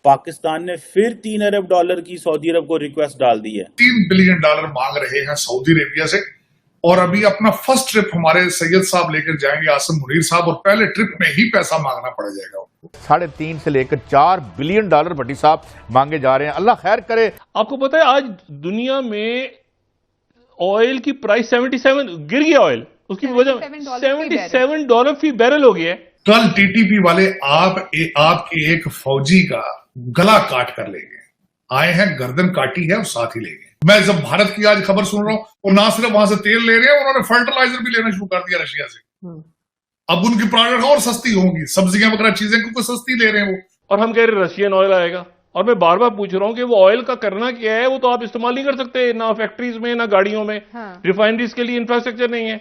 पाकिस्तान ने फिर $3 अरब की सऊदी अरब को रिक्वेस्ट डाल दी है। $3 बिलियन मांग रहे हैं सऊदी अरेबिया से। और अभी अपना फर्स्ट ट्रिप हमारे सैयद साहब लेकर जाएंगे, आसिम मुनीर साहब, और पहले ट्रिप में ही पैसा मांगना पड़ जाएगा उनको। 3.5 से लेकर $4 बिलियन भट्टी साहब मांगे जा रहे हैं। अल्लाह खैर करे। आपको पता है आज दुनिया में ऑयल की प्राइस 77 गिर गया, ऑयल उसकी वजह $77 फी बैरल हो गया है। कल टीटीपी वाले आपके एक फौजी का गला काट कर ले गए, आए हैं, गर्दन काटी है और साथ ही ले गए। मैं जब भारत की आज खबर सुन रहा हूं, और ना सिर्फ वहां से तेल ले रहे हैं, उन्होंने फर्टिलाइजर भी लेना शुरू कर दिया रशिया से। अब उनकी प्रोडक्ट और सस्ती होंगी, सब्जियां वगैरह चीजें क्योंकि सस्ती ले रहे हैं वो। और हम कह रहे रशियन ऑयल आएगा, और मैं बार बार पूछ रहा हूं कि वो ऑयल का करना क्या है। वो तो आप इस्तेमाल नहीं कर सकते, ना फैक्ट्रीज में ना गाड़ियों में। रिफाइनरीज के लिए इंफ्रास्ट्रक्चर नहीं है।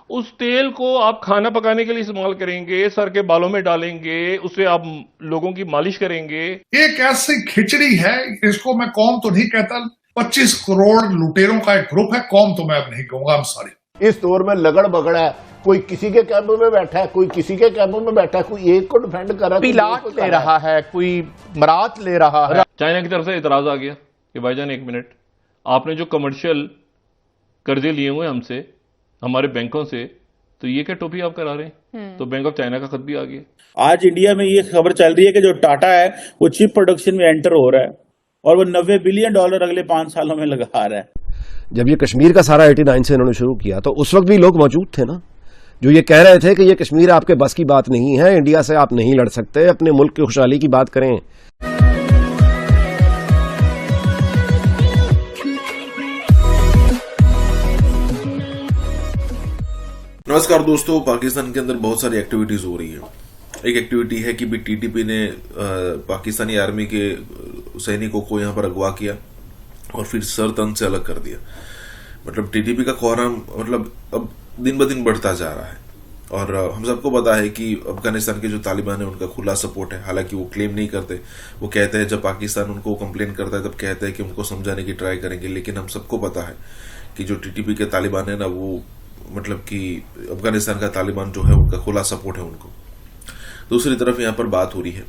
उस तेल को आप खाना पकाने के लिए इस्तेमाल करेंगे, सर के बालों में डालेंगे, उससे आप लोगों की मालिश करेंगे। एक ऐसी खिचड़ी है, इसको मैं कौम तो नहीं कहता, 25 करोड़ लुटेरों का एक ग्रुप है, कौम तो मैं अब नहीं कहूंगा, I'm sorry। इस दौर में लगड़ बगड़ है, कोई किसी के कैंप में बैठा है, कोई किसी के कैंप में बैठा है, कोई एक को डिफेंड कर रहा है, पिलाट ले रहा है, कोई मरात ले रहा है। चाइना की तरफ से इतराज आ गया कि भाईजान एक मिनट, आपने जो कमर्शियल कर्जे लिए हुए हमसे, हमारे बैंकों से, तो ये क्या टोपी आप करा रहे हैं? तो बैंक ऑफ चाइना का खत भी आ गया। आज इंडिया में ये खबर चल रही है कि जो टाटा है वो चिप प्रोडक्शन में एंटर हो रहा है और वो $90 बिलियन अगले 5 सालों में लगा रहा है। जब ये कश्मीर का सारा 89 से इन्होंने शुरू किया तो उस वक्त भी लोग मौजूद थे ना, जो ये कह रहे थे कि ये कश्मीर आपके बस की बात नहीं है, इंडिया से आप नहीं लड़ सकते, अपने मुल्क की खुशहाली की बात करें। नमस्कार दोस्तों, पाकिस्तान के अंदर बहुत सारी एक्टिविटीज हो रही है। एक एक्टिविटी है कि टीटीपी ने पाकिस्तानी आर्मी के सैनिकों को यहां पर अगवा किया और फिर सर तन से अलग कर दिया। मतलब टीटीपी का कोहराम मतलब अब दिन ब दिन बढ़ता जा रहा है। और हम सबको पता है कि अफगानिस्तान के जो तालिबान है उनका खुला सपोर्ट है। हालांकि वो क्लेम नहीं करते, वो कहते हैं जब पाकिस्तान उनको कंप्लेन करता है तब कहते हैं कि उनको समझाने की ट्राई करेंगे। लेकिन हम सबको पता है कि जो टीटीपी के तालिबान है ना, वो मतलब कि अफगानिस्तान का तालिबान जो है उनका खुला सपोर्ट है उनको। दूसरी तरफ यहाँ पर बात हो रही है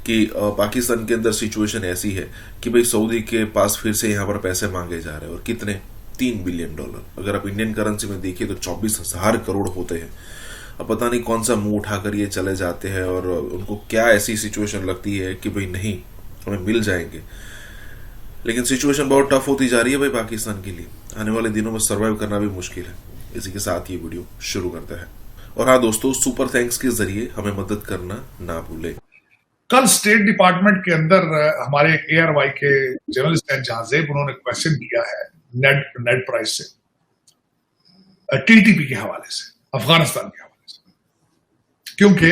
कि पाकिस्तान के अंदर सिचुएशन ऐसी है कि भाई सऊदी के पास फिर से यहाँ पर पैसे मांगे जा रहे हैं। और कितने? $3 बिलियन। अगर आप इंडियन करेंसी में देखिए तो 24,000 करोड़ होते हैं। अब पता नहीं कौन सा मुंह उठाकर ये चले जाते हैं और उनको क्या ऐसी सिचुएशन लगती है कि भाई नहीं हमें मिल जाएंगे। लेकिन सिचुएशन बहुत टफ होती जा रही है भाई पाकिस्तान के लिए। आने वाले दिनों में सर्वाइव करना भी मुश्किल है। इसी के साथ ये वीडियो शुरू करते हैं। और हाँ दोस्तों, सुपर थैंक्स के जरिए हमें मदद करना ना भूलें। कल स्टेट डिपार्टमेंट के अंदर हमारे ARY के जर्नलिस्ट हैं जहाजेब, उन्होंने क्वेश्चन किया है नेट प्राइस से, टीटीपी के हवाले से, अफगानिस्तान के हवाले से। क्योंकि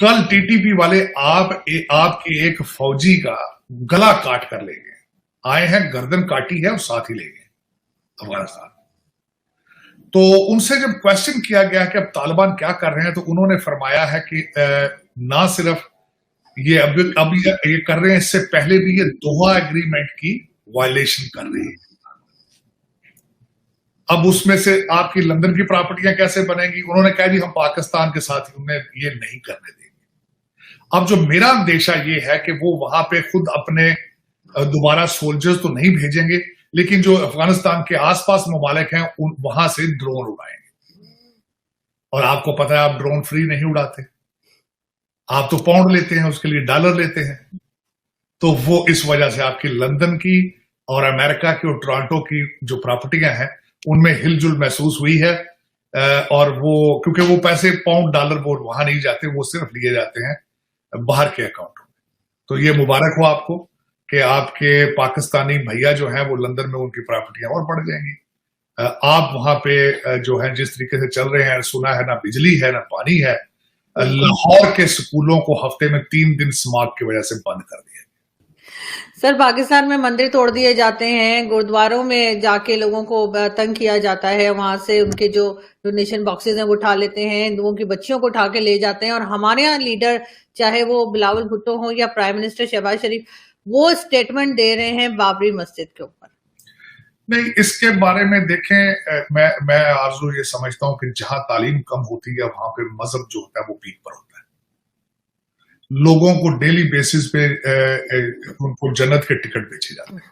कल टीटीपी वाले आपके एक फौजी का गला काट कर ले गए, आए हैं, गर्दन काटी है और साथ ही ले गए अफगानिस्तान। तो उनसे जब क्वेश्चन किया गया कि अब तालिबान क्या कर रहे हैं, तो उन्होंने फरमाया है कि ना सिर्फ ये अब ये कर रहे हैं, इससे पहले भी ये दोहा एग्रीमेंट की वायलेशन कर रहे हैं। अब उसमें से आपकी लंदन की प्रॉपर्टियां कैसे बनेंगी? उन्होंने कहा जी हम पाकिस्तान के साथ उन्हें ये नहीं करने देंगे। अब जो मेरा अंदेशा ये है कि वो वहां पे खुद अपने दोबारा सोल्जर्स तो नहीं भेजेंगे, लेकिन जो अफगानिस्तान के आसपास ममालिक हैं वहां से ड्रोन उड़ाएंगे। और आपको पता है आप ड्रोन फ्री नहीं उड़ाते, आप तो पाउंड लेते हैं, उसके लिए डॉलर लेते हैं। तो वो इस वजह से आपकी लंदन की और अमेरिका की और टोरंटो की जो प्रॉपर्टियां हैं उनमें हिलजुल महसूस हुई है। और वो क्योंकि वो पैसे पाउंड डॉलर वो वहां नहीं जाते, वो सिर्फ लिए जाते हैं बाहर के अकाउंटों में। तो ये मुबारक हो आपको कि आपके पाकिस्तानी भैया जो हैं वो लंदन में उनकी प्रॉपर्टियां और बढ़ जाएंगी। आप वहां पे जो है जिस तरीके से चल रहे हैं, सुना है ना बिजली है ना पानी है। लाहौर के स्कूलों को हफ्ते में 3 दिन स्मॉग की वजह से बंद कर दिया। सर, पाकिस्तान में मंदिर तोड़ दिए जाते हैं, गुरुद्वारों में जाके लोगों को तंग किया जाता है, वहां से उनके जो डोनेशन बॉक्सेस हैं वो उठा लेते हैं, हिंदुओं की बच्चियों को उठा के ले जाते हैं। और हमारे यहाँ लीडर, चाहे वो बिलावल भुट्टो हो या प्राइम मिनिस्टर शहबाज शरीफ, वो स्टेटमेंट दे रहे हैं बाबरी मस्जिद के ऊपर। नहीं, इसके बारे में देखें, मैं आरजू ये समझता हूं कि जहां तालीम कम होती है वहां पे मजहब जो होता है वो पीक पर होता है। लोगों को डेली बेसिस पे उनको जन्नत के टिकट बेचे जाते हैं।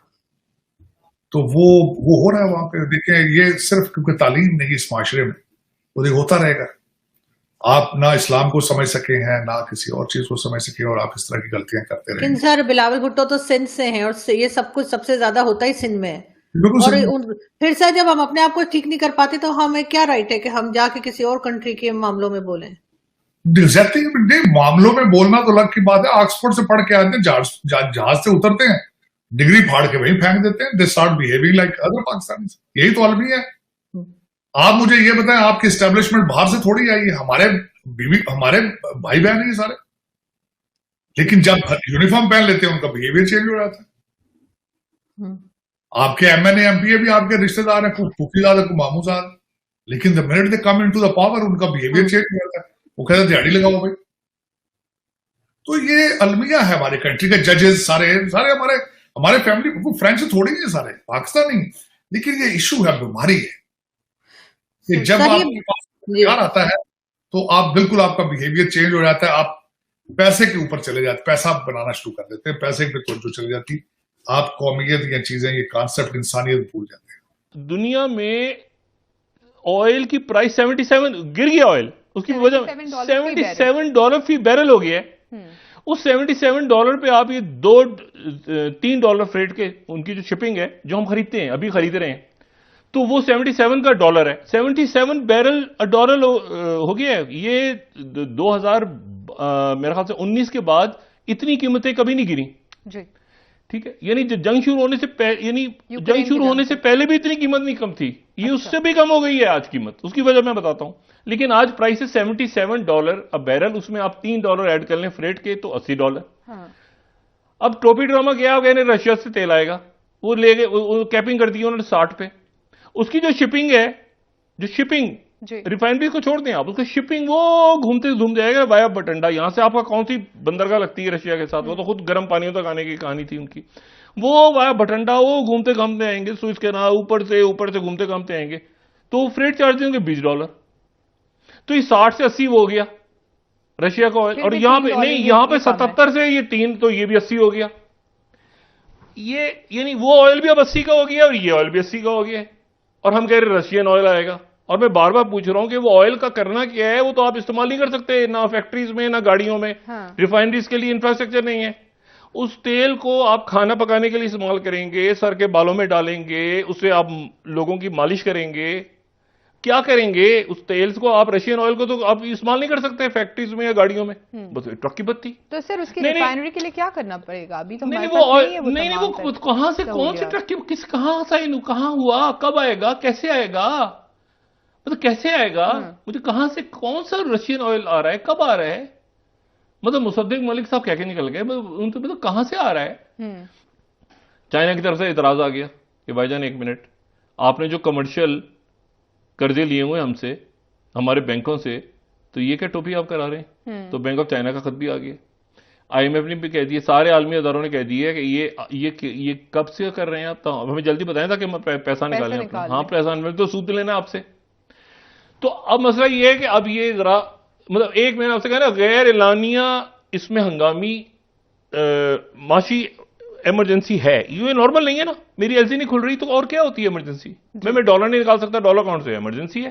तो वो हो रहा है वहां पे। देखें, ये सिर्फ क्योंकि तालीम नहीं इस माशरे में, वो होता रहेगा। आप ना इस्लाम को समझ सके हैं, ना किसी और चीज को समझ सके, और आप इस तरह की गलतियां करते रहे। लेकिन सर बिलावल भुट्टो तो सिंध से हैं, और ये सब कुछ सबसे ज्यादा होता ही सिंध में है। और फिर सर जब हम अपने आप को ठीक नहीं कर पाते तो हमें क्या राइट है कि हम जाके किसी और कंट्री के मामलों में बोलें? एग्जैक्टली, मामलों में बोलना तो अलग की बात है। ऑक्सफोर्ड से पढ़ के आते हैं, जहाज से उतरते हैं, डिग्री फाड़ के वहीं फेंक देते हैं। They start behaving like other Pakistani. यही तो अलमिया है। आप मुझे ये बताएं, आपकी एस्टेब्लिशमेंट बाहर से थोड़ी आई है, हमारे भाई बहन है ये सारे। लेकिन जब यूनिफॉर्म पहन लेते हैं उनका बिहेवियर चेंज हो जाता है। आपके एमएनए एमपीए भी आपके रिश्तेदार हैं, फूफीजाद है, मामूजाद। लेकिन the minute they come into the power, उनका बिहेवियर चेंज हो जाता है। वो कहते हैं दिहाड़ी लगाओ भाई। तो ये अलमिया है हमारे कंट्री के। जजेस सारे हमारे फैमिली फ्रेंड्स थोड़ी है सारे, पाकिस्तानी। लेकिन ये इशू है, बीमारी है कि जब आपके पास प्यार आता है तो आप बिल्कुल, आपका बिहेवियर चेंज हो जाता है। आप पैसे के ऊपर चले जाते, पैसा बनाना शुरू कर देते हैं, पैसे पे तवज्जो चली जाती, आप कौमियत, ये चीजें, ये कॉन्सेप्ट, इंसानियत भूल जाते हैं। दुनिया में ऑयल की प्राइस 77 गिर गया। ऑयल उसकी वजह $77 फी बैरल हो गया है। उस $77 पे आप ये $2-3 फ्रेट के, उनकी जो शिपिंग है, जो हम खरीदते हैं, अभी खरीद रहे हैं, तो वो 77 का डॉलर है। 77 बैरल डॉलर हो गया है। ये 2000 मेरे ख्याल से 19 के बाद इतनी कीमतें कभी नहीं गिरी जी। ठीक है, यानी जंग शुरू होने से पहले भी इतनी कीमत नहीं कम थी। ये उससे भी कम हो गई है आज कीमत। उसकी वजह मैं बताता हूं। लेकिन आज प्राइस है $77 अ बैरल। उसमें आप $3 ऐड कर लें फ्रेट के तो $80। अब टोपी ड्रामा क्या हो गया, रशिया से तेल आएगा, वो ले गए, कैपिंग कर दी उन्होंने 60 पे। उसकी जो शिपिंग है, रिफाइनरी को छोड़ दें आप, उसका शिपिंग वो घूमते घूम जाएगा वाया बठंडा। यहां से आपका कौन सी बंदरगाह लगती है रशिया के साथ, वो तो खुद गर्म पानियों तक आने की कहानी थी उनकी। वो वाया बठंडा वो घूमते घामते आएंगे, सुइज के ना ऊपर से घूमते घामते आएंगे, तो फ्रेट चार्ज होंगे $20। तो ये 60 से 80 हो गया रशिया का ऑयल। और यहां पे नहीं, यहां पे 77 से ये 3, तो ये भी 80 हो गया। ये यानी वो ऑयल भी अब 80 का हो गया और ये ऑयल भी 80 का हो गया। और हम कह रहे रशियन ऑयल आएगा। और मैं बार बार पूछ रहा हूं कि वो ऑयल का करना क्या है, वो तो आप इस्तेमाल नहीं कर सकते, ना फैक्ट्रीज में, ना गाड़ियों में। रिफाइनरीज के लिए इंफ्रास्ट्रक्चर नहीं है। उस तेल को आप खाना पकाने के लिए इस्तेमाल करेंगे, सर के बालों में डालेंगे, उससे आप लोगों की मालिश करेंगे, क्या करेंगे उस तेल को? आप रशियन ऑयल को तो आप इस्तेमाल नहीं कर सकते फैक्ट्रीज में या गाड़ियों में, बस ट्रक की बत्ती। तो सर उसकी रिफाइनरी के लिए क्या करना पड़ेगा? अभी तो नहीं, वो कहां से, कौन से ट्रक की, कहां साइन, कहां हुआ, कब आएगा, कैसे आएगा, मतलब कैसे आएगा, मुझे कहां से, कौन सा रशियन ऑयल आ रहा है, कब आ रहा है? मतलब मुसद्दिक मलिक साहब क्या निकल गए, मतलब कहां से आ रहा है? चाइना की तरफ से इतराज आ गया कि भाईजान 1 मिनट, आपने जो कमर्शियल कर्जे लिए हुए हमसे, हमारे बैंकों से, तो ये क्या टोपी आप करा रहे हैं? तो बैंक ऑफ चाइना का खत भी आ गया, IMF ने भी कह दिया, सारे आलमी अदारों ने कह दिया कि ये कब से कर रहे हैं आप, तो हमें जल्दी बताएं ताकि हम पैसा निकालें अपना। हाँ, पैसा निकालें तो सूद लेना आपसे। तो अब मसला ये है कि अब ये जरा, मतलब एक मैंने आपसे कहा ना, गैर एलानिया इसमें हंगामी माशी इमरजेंसी है, ये नॉर्मल नहीं है ना। मेरी एलसी नहीं खुल रही तो और क्या होती है इमरजेंसी? मैं डॉलर नहीं निकाल सकता, डॉलर अकाउंट से, इमरजेंसी है।